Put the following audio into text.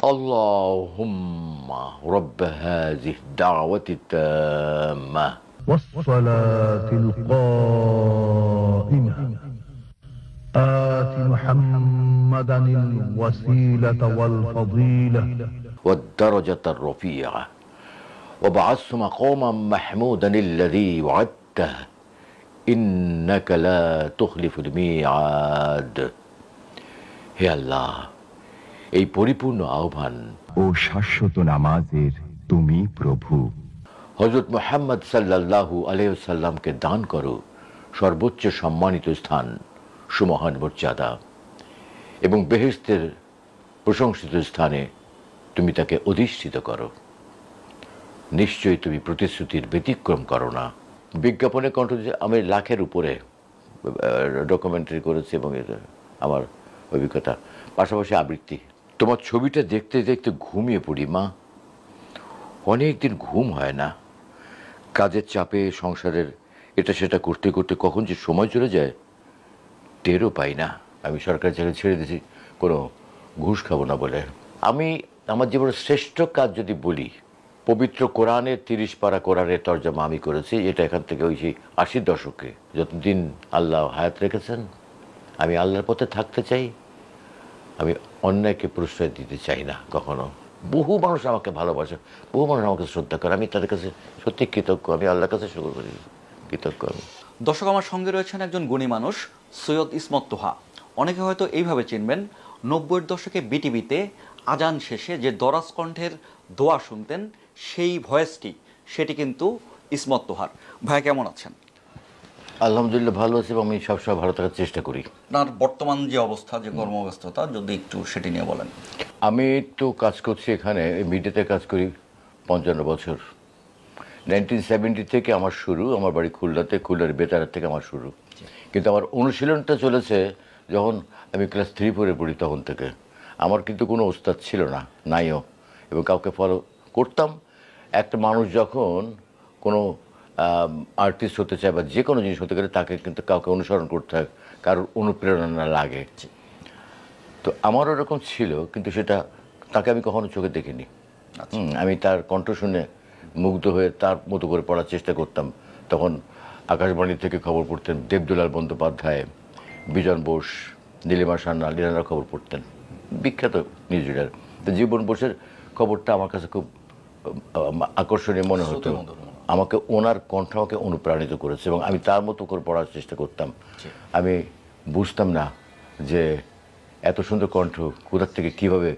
اللهم رب هذه الدعوة التامة والصلاة القائمة آت محمدا الوسيلة والفضيلة والدرجة الرفيعة وابعثه مقاما محمودا الذي وعدته إنك لا تخلف الميعاد। হে আল্লাহ, এই পরিপূর্ণ আহ্বান ও শাশ্বত নামাজের তুমি প্রভু। হযরত মুহাম্মদ সাল্লাল্লাহু আলাইহি ওয়াসাল্লামকে দান করো সর্বোচ্চ সম্মানিত স্থান, সুমহান মর্যাদা, এবং বেহেশতের প্রশংসিত স্থানে তুমি তাকে অধিষ্ঠিত করো। নিশ্চয়ই তুমি প্রতিশ্রুতির ব্যতিক্রম করো না। বিজ্ঞাপনে কণ্ঠ দিয়ে আমি লাখের উপরে ডকুমেন্টারি করেছি এবং এটা আমার অভিজ্ঞতা, পাশাপাশি আবৃত্তি। তোমার ছবিটা দেখতে দেখতে ঘুমিয়ে পড়ি মা। অনেক দিন ঘুম হয় না, কাজের চাপে, সংসারের এটা সেটা করতে করতে কখন যে সময় চলে যায় টেরও পাই না। আমি সরকারি চাকরি ছেড়ে দিয়েছি কোনো ঘুষ খাবো না বলে। আমি আমার জীবনের শ্রেষ্ঠ কাজ যদি বলি, পবিত্র কোরআনের 30 পারা কোরআনের তর্জমা আমি করেছি। এটা এখান থেকে ওই সেই 80-র দশকে, যতদিন আল্লাহ হায়াত রেখেছেন আমি আল্লাহর পথে থাকতে চাই। আমি অন্যায়কে প্রশ্রয় দিতে চাই না কখনো। বহু মানুষ আমাকে ভালোবাসে, বহু মানুষ আমাকে শ্রদ্ধা করে, আমি তাদের কাছে সত্যি কৃতজ্ঞ। আমি আল্লাহর কাছে শুকর করি, কৃতজ্ঞ আমি। দর্শক, আমার সঙ্গে রয়েছেন একজন গুণী মানুষ, সৈয়দ ইসমত তোহা। অনেকে হয়তো এইভাবে চিনবেন, 90-এর দশকে বিটিভিতে আজান শেষে যে দরাজ কণ্ঠের দোয়া শুনতেন, সেই ভয়েসটি সেটি কিন্তু ইসমত তোহার। ভাইয়া কেমন আছেন? আলহামদুলিল্লাহ ভালো আছি এবং আমি সবসময় ভালো থাকার চেষ্টা করি। আপনার বর্তমান যে অবস্থা, যে কর্মব্যস্ততা, যদি একটু সেটি নিয়ে বলেন। আমি তো কাজ করছি এখানে, মিডিয়াতে কাজ করি 55 বছর। 1970 থেকে আমার শুরু। আমার বাড়ি খুলনাতে, খুলনার বেতার থেকে আমার শুরু। কিন্তু আমার অনুশীলনটা চলেছে যখন আমি ক্লাস 3-4 পড়ি, তখন থেকে। আমার কিন্তু কোনো ওস্তাদ ছিল না, নাইও, এবং কাউকে ফলো করতাম। একটা মানুষ যখন কোনো আর্টিস্ট হতে চায় বা যে কোনো জিনিস হতে গেলে তাকে কিন্তু কাউকে অনুসরণ করতে হয়, কারোর অনুপ্রেরণা লাগে। তো আমারও এরকম ছিল, কিন্তু সেটা তাকে আমি কখনো চোখে দেখিনি। আমি তার কণ্ঠ শুনে মুগ্ধ হয়ে তার মতো করে পড়ার চেষ্টা করতাম। তখন আকাশবাণী থেকে খবর পড়তেন দেবদুলাল বন্দ্যোপাধ্যায়, বিজন বোস, নীলিমা সান্যাল, লীলারা খবর পড়তেন, বিখ্যাত নিউজ রিডার। তো জীবন বোসের খবরটা আমার কাছে খুব আকর্ষণীয় মনে হতো। আমাকে ওনার কণ্ঠ আমাকে অনুপ্রাণিত করেছে এবং আমি তার মতো করে পড়ার চেষ্টা করতাম। আমি বুঝতাম না যে এত সুন্দর কণ্ঠ কোথা থেকে কীভাবে